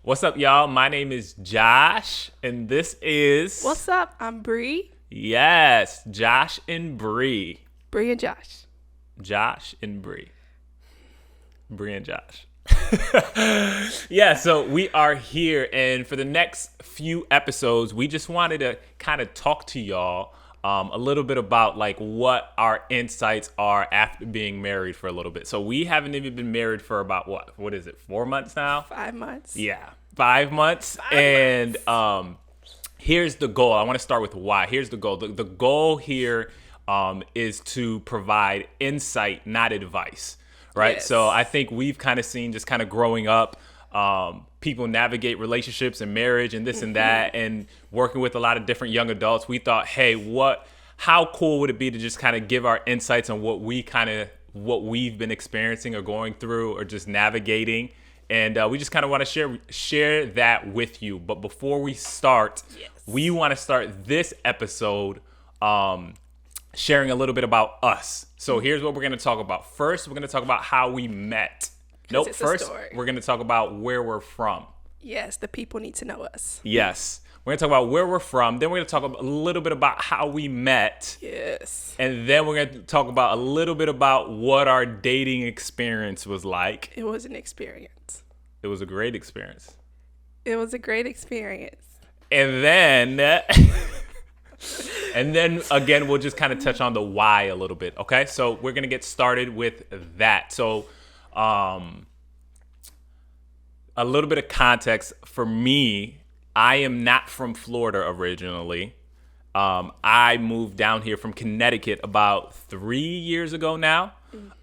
What's up, y'all? My name is Josh, and this is What's up? I'm Bree. yes, Josh and Bree. Bree and Josh. Josh and Bree. Bree and Josh. Yeah, so we are here, and for the next few episodes, we just wanted to kind of talk to y'all a little bit about like what our insights are after being married for a little bit. So we haven't even been married for about what is it, 4 months now? 5 months. Yeah, 5 months. Here's the goal. I want to start with why. Here's the goal. The goal here is to provide insight, not advice, right? Yes. So I think we've kind of seen just kind of growing up, people navigate relationships and marriage and this and that, and working with a lot of different young adults. We thought, hey, how cool would it be to just kind of give our insights on what we've been experiencing or going through or just navigating. And we just kind of want to share that with you. But before we start, we want to start this episode sharing a little bit about us. So here's what we're going to talk about. First, we're going to talk about how we met. Nope. it's a First, story. we're going to talk about where we're from. Yes, the people need to know us. Yes. We're going to talk about where we're from. Then we're going to talk a little bit about how we met. Yes. And then we're going to talk about a little bit about what our dating experience was like. It was an experience. It was a great experience. It was a great experience. And then again, we'll just kind of touch on the why a little bit. Okay. So we're going to get started with that. So, a little bit of context for me, I am not from Florida originally. I moved down here from Connecticut about 3 years ago now.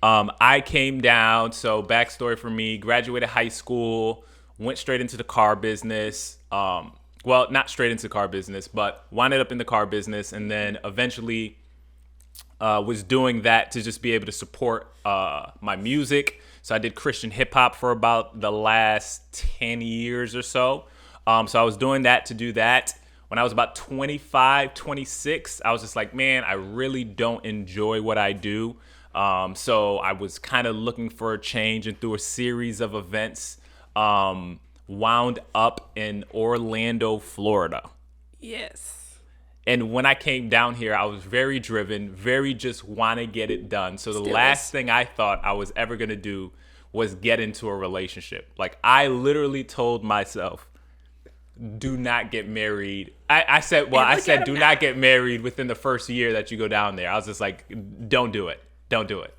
I came down, so backstory for me, graduated high school, went straight into the car business. Well, not straight into the car business, but winded up in the car business, and then eventually was doing that to just be able to support my music. So I did Christian hip hop for about the last 10 years or so. So I was doing that to do that. When I was about 25, 26, I was just like, man, I really don't enjoy what I do. So I was kind of looking for a change, and through a series of events, wound up in Orlando, Florida. Yes. And when I came down here, I was very driven, very just want to get it done. So the Still last is. thing I thought I was ever going to do was get into a relationship. Like, I literally told myself, do not get married. I said, do not get married within the first year that you go down there. I was just like, don't do it. Don't do it.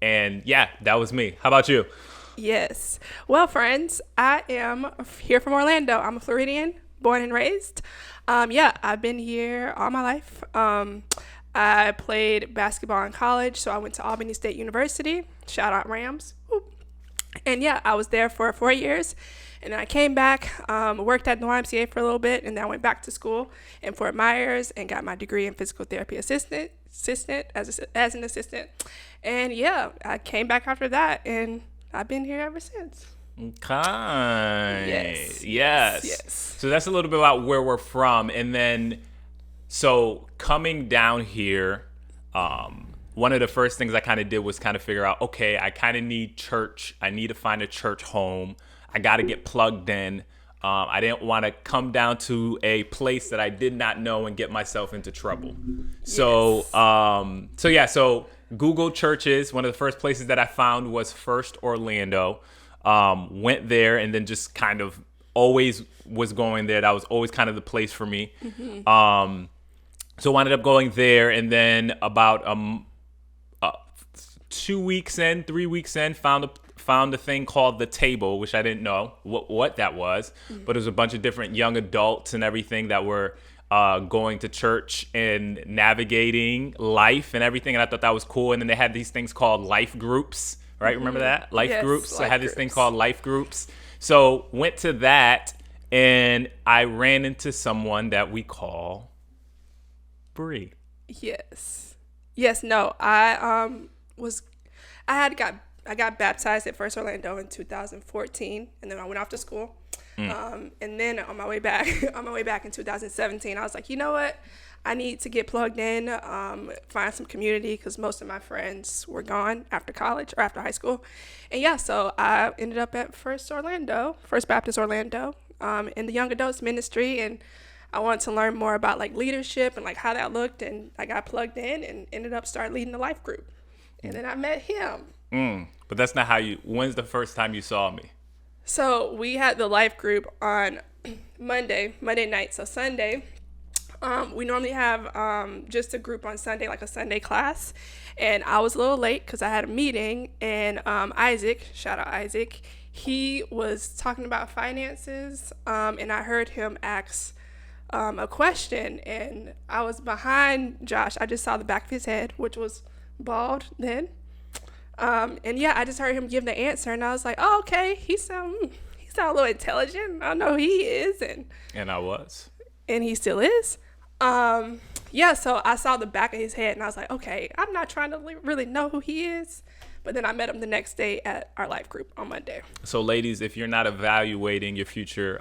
And yeah, that was me. How about you? Yes. Well, friends, I am here from Orlando. I'm a Floridian, born and raised. I've been here all my life. I played basketball in college, so I went to Albany State University. Shout out Rams. Woo. And yeah, I was there for 4 years. And then I came back, worked at the YMCA for a little bit, and then I went back to school in Fort Myers and got my degree in physical therapy assistant as an assistant. And yeah, I came back after that, and I've been here ever since. Okay. Yes. So that's a little bit about where we're from. And then, so coming down here, one of the first things I kind of did was kind of figure out, okay, I kind of need church. I need to find a church home. I got to get plugged in. I didn't want to come down to a place that I did not know and get myself into trouble. So, so Google churches. One of the first places that I found was First Orlando. Went there and then just kind of always was going there. That was always kind of the place for me. Mm-hmm. So I ended up going there, and then about 2 weeks in, 3 weeks in, found a thing called The Table, which I didn't know what that was, but it was a bunch of different young adults and everything that were going to church and navigating life and everything, and I thought that was cool. And then they had these things called life groups, right? Remember that? Life groups. So I had this thing called life groups. So went to that, and I ran into someone that we call Bree. Yes. No, I got baptized at First Orlando in 2014, and then I went off to school. And then on my way back, in 2017, I was like, you know what? I need to get plugged in, find some community because most of my friends were gone after college or after high school. And yeah, so I ended up at First Baptist Orlando, in the young adults ministry. And I wanted to learn more about like leadership and like how that looked. And I got plugged in and ended up starting leading the life group. And then I met him. But that's not when's the first time you saw me? So we had the life group on Monday night. So Sunday, we normally have just a group on Sunday, like a Sunday class. And I was a little late because I had a meeting. And Isaac, shout out Isaac, he was talking about finances. And I heard him ask a question. And I was behind Josh. I just saw the back of his head, which was bald then. And yeah, I just heard him give the answer, and I was like, "Oh, okay. He sound a little intelligent. I know he is." And I was. And he still is. Yeah. So I saw the back of his head, and I was like, "Okay, I'm not trying to really know who he is." But then I met him the next day at our life group on Monday. So, ladies, if you're not evaluating your future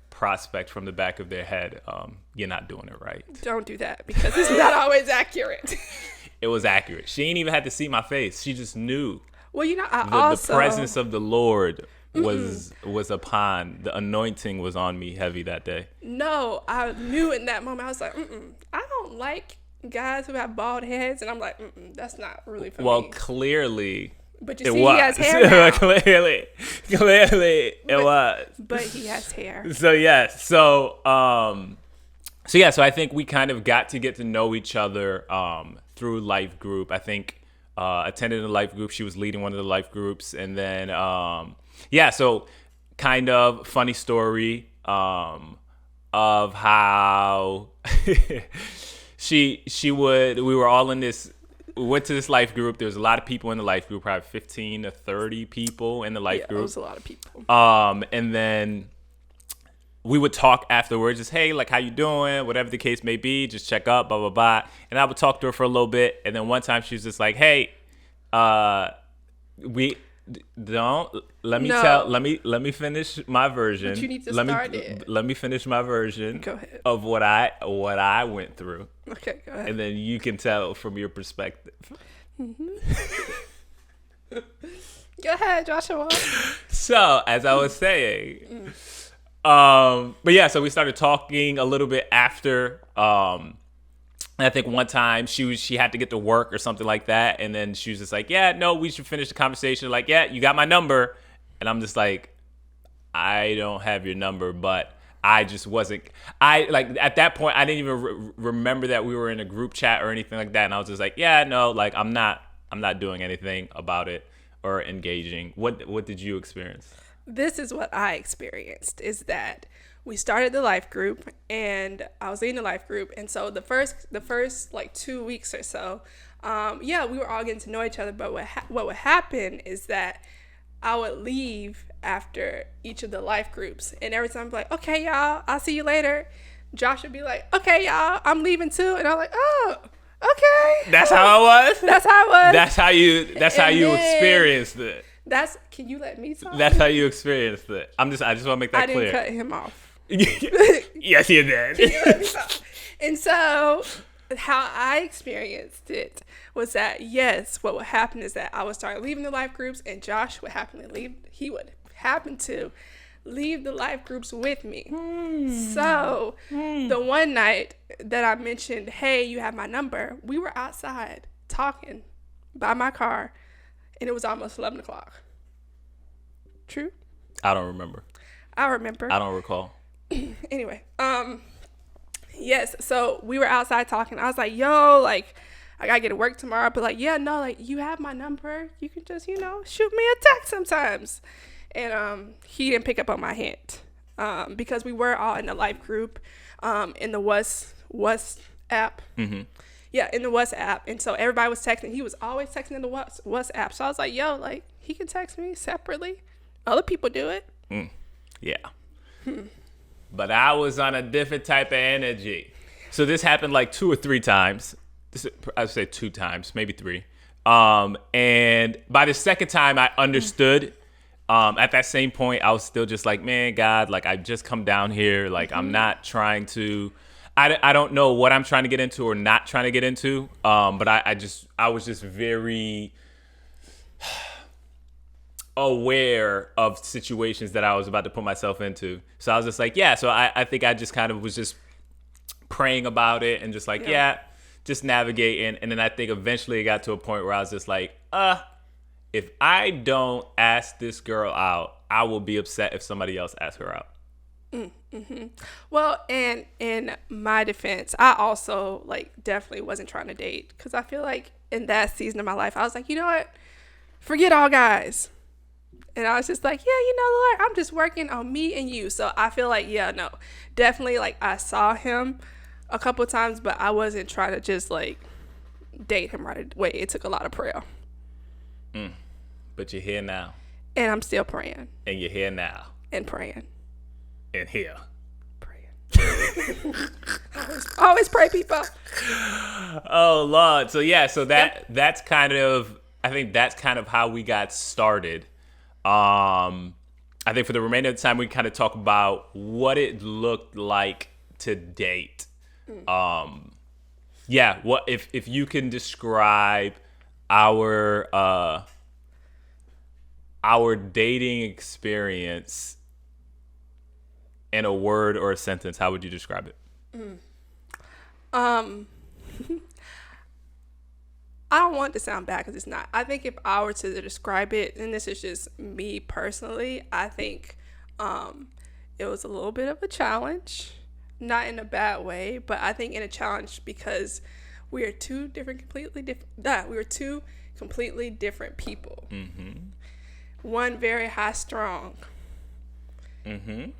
prospect from the back of their head, you're not doing it right. Don't do that because it's not always accurate. It was accurate. She ain't even had to see my face. She just knew. Well, you know, the presence of the Lord was upon. The anointing was on me heavy that day. No, I knew in that moment. I was like, I don't like guys who have bald heads, and I'm like, that's not really for me. Well, clearly. But you see, he has hair now. Clearly, it was. But he has hair. So yes, so I think we kind of got to know each other through life group. I think attended a life group. She was leading one of the life groups, and then so kind of funny story of how we were all in this. We went to this life group. There was a lot of people in the life group, probably 15 to 30 people in the life group. It was a lot of people. And then we would talk afterwards, just, hey, like, how you doing? Whatever the case may be, just check up, blah, blah, blah. And I would talk to her for a little bit. And then one time she was just like, hey, let me finish my version. But you need to start it. Let me finish my version. Go ahead. Of what I went through. Okay, go ahead. And then you can tell from your perspective. Go ahead, Joshua. So, as I was saying, but yeah, so we started talking a little bit after. And I think one time she had to get to work or something like that, and then she was just like, "Yeah, no, we should finish the conversation." Like, "Yeah, you got my number," and I'm just like, "I don't have your number," but I just wasn't. At that point, I didn't even remember that we were in a group chat or anything like that, and I was just like, "Yeah, no, like I'm not doing anything about it or engaging." What did you experience? This is what I experienced, is that we started the life group, and I was leading the life group. And so the first like 2 weeks or so, we were all getting to know each other. But what would happen is that I would leave after each of the life groups. And every time I'd be like, okay, y'all, I'll see you later. Josh would be like, okay, y'all, I'm leaving too. And I'm like, oh, okay. That's how it was? That's how it was. That's how you experienced it. Can you let me talk? That's how you experienced it. I just want to make that clear. I didn't cut him off. Yes, you did. Can you let me talk? And so how I experienced it was that, yes, what would happen is that I would start leaving the life groups, and Josh would happen to leave the life groups with me. So the one night that I mentioned, hey, you have my number, we were outside talking by my car, and it was almost 11 o'clock. True? I don't remember. I remember. I don't recall. Anyway, yes, so we were outside talking. I was like, yo, like, I gotta get to work tomorrow, but like, yeah, no, like, you have my number. You can just, shoot me a text sometimes. And he didn't pick up on my hint because we were all in the life group in the WhatsApp. Mm-hmm. Yeah, in the WhatsApp. And so everybody was texting. He was always texting in the WhatsApp. So I was like, yo, like, he can text me separately. Other people do it. Yeah. But I was on a different type of energy. So this happened like 2 or 3 times. I'd say 2 times, maybe 3. And by the second time, I understood At that same point, I was still just like, man, God, like I just come down here. Like I'm not trying to, I don't know what I'm trying to get into or not trying to get into. But I was just very aware of situations that I was about to put myself into. So I was just like, yeah. So I think I just kind of was just praying about it and just like, yeah, just navigating. And then I think eventually it got to a point where I was just like, if I don't ask this girl out, I will be upset if somebody else asks her out. Well, and in my defense, I also like definitely wasn't trying to date because I feel like in that season of my life, I was like, you know what? Forget all guys. And I was just like, yeah, you know, Lord, I'm just working on me and you. So I feel like, yeah, no, definitely like I saw him a couple times, but I wasn't trying to just like date him right away. It took a lot of prayer. But you're here now. And I'm still praying. And you're here now. And praying. And here. Praying. always pray, people. Oh, Lord. So, yeah, so that's kind of, I think that's kind of how we got started. I think for the remainder of the time, we kind of talk about what it looked like to date. Yeah, what if you can describe our dating experience in a word or a sentence, how would you describe it? I don't want it to sound bad because it's not. I think if I were to describe it, and this is just me personally, I think it was a little bit of a challenge, not in a bad way, but I think in a challenge because we are two completely people. Mm-hmm. One very high strung. Mm-hmm.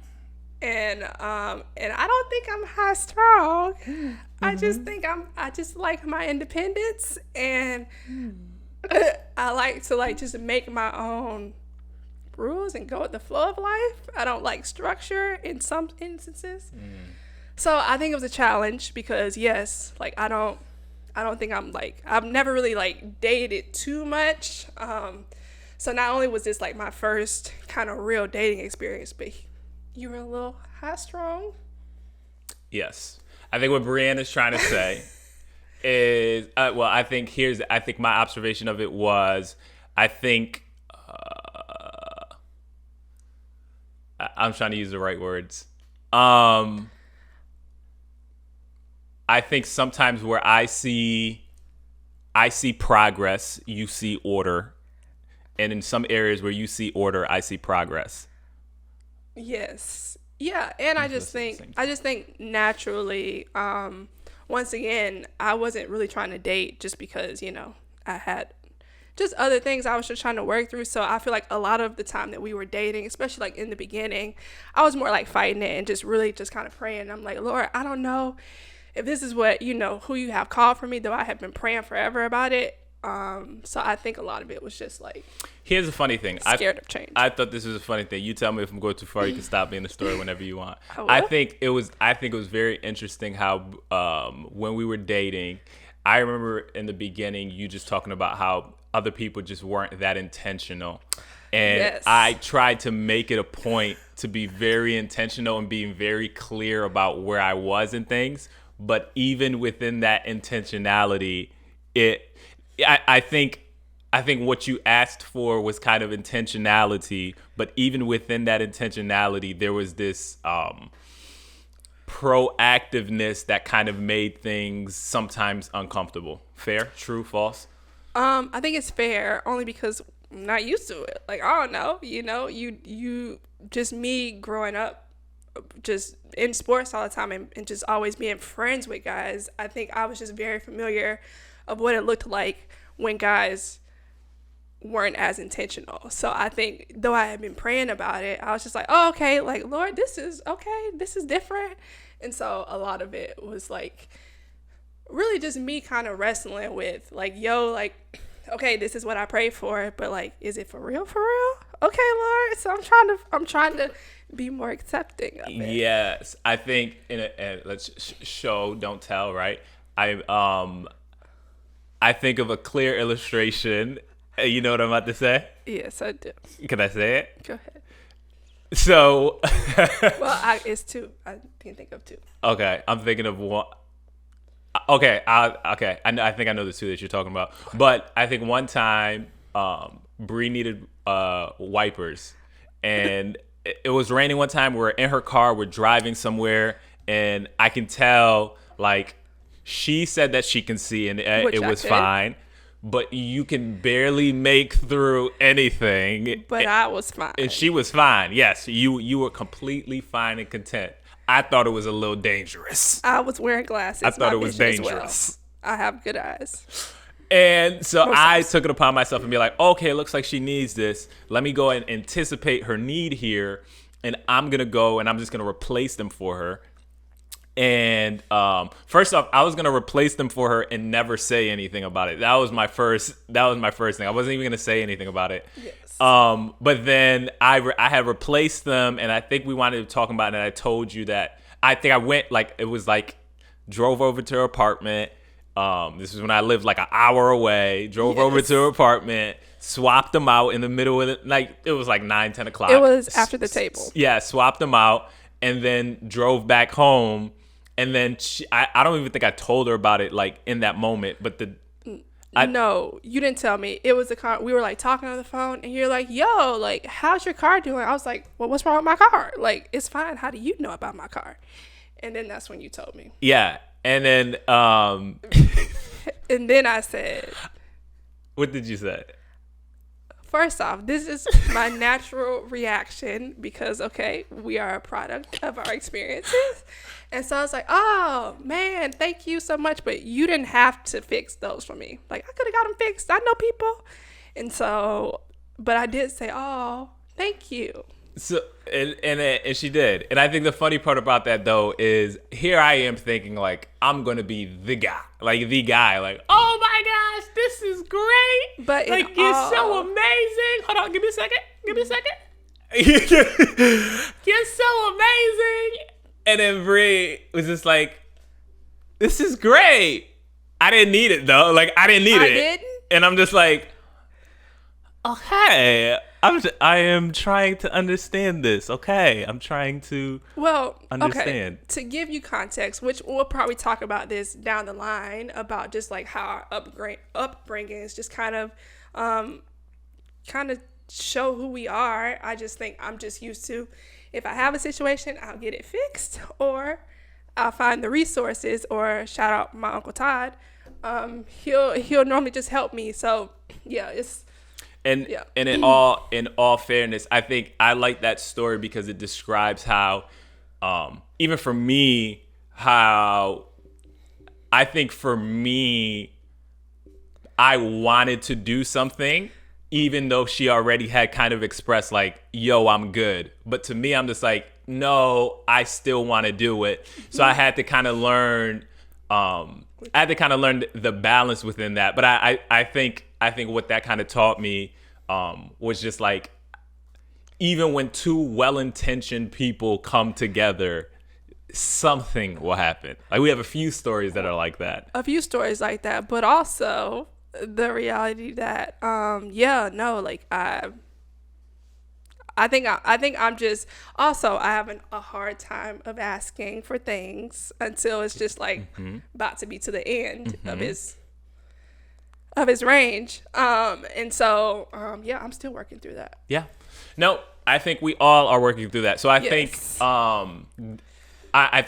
And I don't think I'm high strung. Mm-hmm. I just think I just like my independence, and I like to like just make my own rules and go with the flow of life. I don't like structure in some instances. So I think it was a challenge because yes, like I don't think I've never really like dated too much. So not only was this like my first kind of real dating experience, but you were a little high strung. Yes. I think what Brianna's trying to say is, I think my observation of it was, I think, I'm trying to use the right words. I think sometimes where I see progress, you see order. And in some areas where you see order, I see progress. Yes. Yeah. And I just think naturally, once again, I wasn't really trying to date just because, you know, I had just other things I was just trying to work through. So I feel like a lot of the time that we were dating, especially like in the beginning, I was more like fighting it and just really just kind of praying. I'm like, Lord, I don't know if this is what, you know, who you have called for me, though I have been praying forever about it. So I think a lot of it was just like, here's a funny thing. Scared of change. I thought this was a funny thing. You tell me if I'm going too far, you can stop me in the story whenever you want. I think it was very interesting how, when we were dating, I remember in the beginning, you just talking about how other people just weren't that intentional. And yes. I tried to make it a point to be very intentional and being very clear about where I was in things. But even within that intentionality, I think what you asked for was kind of intentionality, but even within that intentionality, there was this proactiveness that kind of made things sometimes uncomfortable. Fair? True? False? I think it's fair only because I'm not used to it. Like, I don't know, you know, you just me growing up just in sports all the time and just always being friends with guys. I think I was just very familiar of what it looked like when guys weren't as intentional. So I think though I had been praying about it, I was just like, oh, okay, like, Lord, this is different. And so a lot of it was like really just me kind of wrestling with like, yo, like, okay, this is what I prayed for, but like, is it for real? Okay, Lord. So I'm trying to be more accepting of it. Yes. I think let's show, don't tell, right? I think of a clear illustration. You know what I'm about to say? Yes, I do. Can I say it? Go ahead. So, Well, it's two. I can think of two. okay, I'm thinking of one. Okay, I think I know the two that you're talking about. But I think one time, Bree needed wipers, and it was raining one time. We're in her car. We're driving somewhere, and I can tell like she said that she can see, and Which it I was could. fine. But you can barely make through anything. But I was fine. And she was fine. Yes, you were completely fine and content. I thought it was a little dangerous. I was wearing glasses. I thought My it was vision as dangerous. well. I have good eyes. And so Most I times. took it upon myself and be like, okay, it looks like she needs this. Let me go and anticipate her need here. And I'm going to go and I'm just going to replace them for her. And first off, I was going to replace them for her and never say anything about it. That was my first thing. I wasn't even going to say anything about it. Yes. But then I had replaced them, and I think we wanted to talk about it, and I told you that I think I went, like, it was like, drove over to her apartment. This is when I lived like an hour away. Drove over Yes. to her apartment, swapped them out in the middle of it. Like, it was like 9, 10 o'clock. It was after the table. Yeah, swapped them out, and then drove back home. And then I don't even think I told her about it, like, in that moment. But No, you didn't tell me. It was the car. We were like talking on the phone, and you're like, "Yo, like, how's your car doing?" I was like, "Well, what's wrong with my car? Like, it's fine. How do you know about my car?" And then that's when you told me. yeah. And then, And then I said, what did you say? first off, this is my natural reaction because, okay, we are a product of our experiences. And so I was like, oh, man, thank you so much. But you didn't have to fix those for me. Like, I could have got them fixed. I know people. And so, but I did say, oh, thank you. So and she did, and I think the funny part about that though is here I am thinking like I'm gonna be the guy, like oh my gosh, this is great, But in like you're so all- amazing. Hold on, give me a second. You're so amazing, and then Bree was just like, this is great. I didn't need it though, like I didn't need I it, didn't? and I'm just like, okay. I am trying to understand this. Okay, I'm trying to. Well, Understand. okay, to give you context, which we'll probably talk about this down the line about just like how our upbringings just kind of show who we are. I just think I'm just used to, if I have a situation, I'll get it fixed, or I'll find the resources, or shout out my Uncle Todd. He'll normally just help me. So yeah, it's. And Yeah. and in all fairness, I think I like that story because it describes how, even for me, how I think for me, I wanted to do something, even though she already had kind of expressed like, yo, I'm good. But to me, I'm just like, no, I still want to do it. So I had to kind of learn, the balance within that. But I think what that kind of taught me was just like, even when two well-intentioned people come together, something will happen. Like we have a few stories that are like that. A few stories like that, but also the reality that like I think I'm just also I have a hard time of asking for things until it's just like about to be to the end of his range, and so I'm still working through that. Yeah. No, I think we all are working through that. So I Yes. think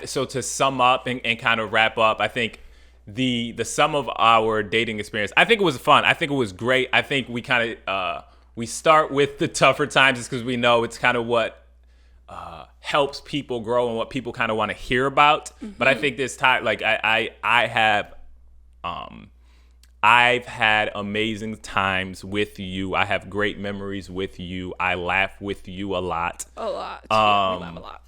so to sum up and kind of wrap up, I think the sum of our dating experience, I think it was fun. I think it was great. I think we kind of we start with the tougher times just because we know it's kind of what helps people grow and what people kind of want to hear about. But I think this time, like I've had amazing times with you. I have great memories with you. I laugh with you a lot. A lot. We laugh a lot.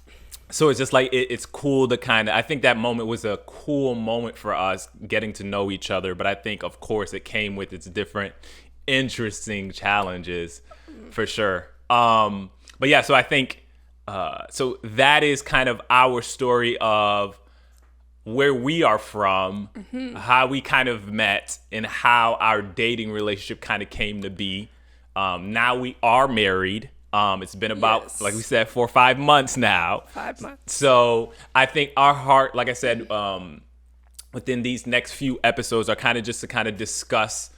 So it's just like, it's cool to kind of, I think that moment was a cool moment for us getting to know each other. But I think, of course, it came with its different interesting challenges for sure. But yeah, so I think, so that is kind of our story of where we are from, how we kind of met, and how our dating relationship kind of came to be. Now we are married. It's been about, Yes. like we said, 4 or 5 months now. 5 months. So I think our heart, like I said, within these next few episodes are kind of just to kind of discuss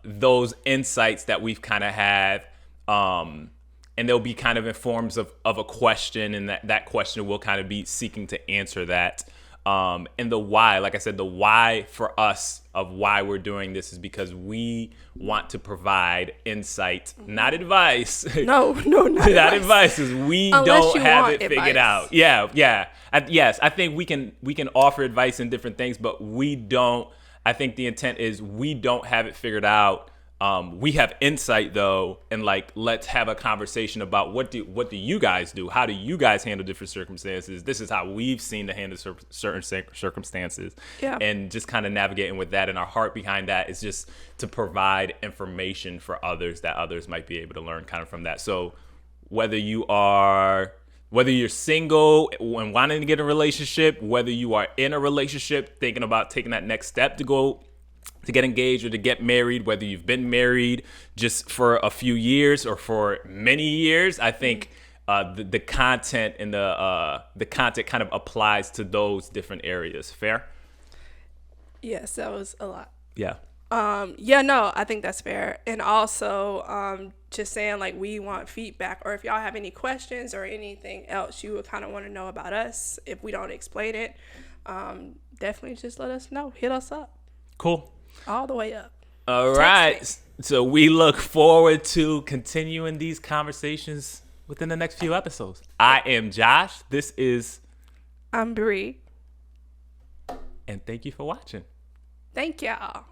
those insights that we've kind of had. And they'll be kind of in forms of a question, and that question will kind of be seeking to answer that. And the why, like I said, the why for us of why we're doing this is because we want to provide insight, not advice. No, not Not advice, is we Unless don't you have want it figured advice. out. Yeah. Yes, I think we can offer advice in different things, but we don't. I think the intent is we don't have it figured out. We have insight though, and like let's have a conversation about what do you guys do? How do you guys handle different circumstances? This is how we've seen to handle certain circumstances, Yeah. and just kind of navigating with that. And our heart behind that is just to provide information for others that others might be able to learn kind of from that. So whether you're single and wanting to get in a relationship, whether you are in a relationship thinking about taking that next step to get engaged or to get married, whether you've been married just for a few years or for many years, I think the content and the content kind of applies to those different areas. Fair? Yes, that was a lot. Yeah. Yeah, no, I think that's fair. And also, just saying like we want feedback, or if y'all have any questions or anything else you would kind of want to know about us, if we don't explain it, definitely just let us know. Hit us up. Cool. All the way up. All Text right. me. So we look forward to continuing these conversations within the next few episodes. I am Josh. This is, I'm Bree. and thank you for watching. Thank y'all.